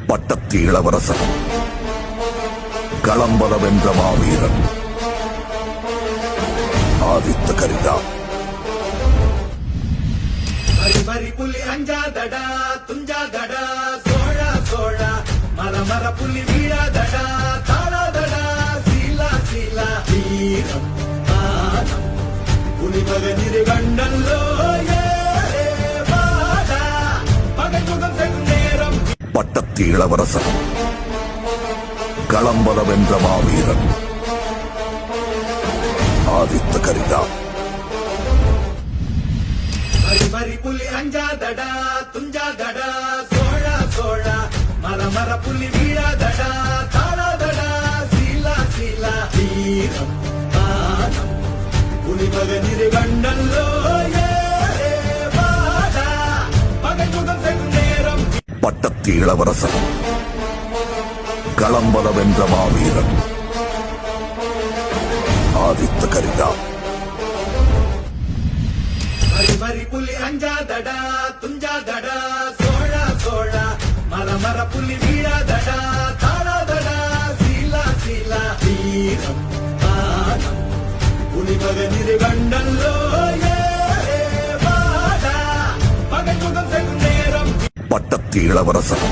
பட்டத்து இளவரசன், களம்பல வென்ற மாவீரன் ஆதித்த கரிகா. மரி புலி அஞ்சாதடா துஞ்சாதடா சோழா சோழா மர புலி வீழாதடா தாழாதடா சீலா சீலா வீரம் ஆனம் புலி மகனிரு கண்டல்லோ வாடா பகை முகம் செல்லும் நேரம். பட்டத்து இளவரசன், களம்பல வென்ற மாவீரன் ஆதித்த கரிகா. மரி புலி அஞ்சாதடா துஞ்சாதடா சோழா சோழா மர புலி வீழாதடா தாழாதடா சீலா சீலா வீரம் ஆனம் புலி மகனிரு கண்டல்லோ வாடா பகை முகம் செல்லும் நேரம். பட்டத்து இளவரசன், களம்பல வென்ற மாவீரன் ஆதித்த கரிகா. மரி புலி அஞ்சாதடா துஞ்சாதடா சோழா சோழா மர புலி வீழாதடா தாழாதடா சீலா சீலா வீரம் ஆனம் புலி மகனிரு கண்டல்லோ வாடா பகை முகம் செல்லும் நேரம். பட்டத்து இளவரசன்,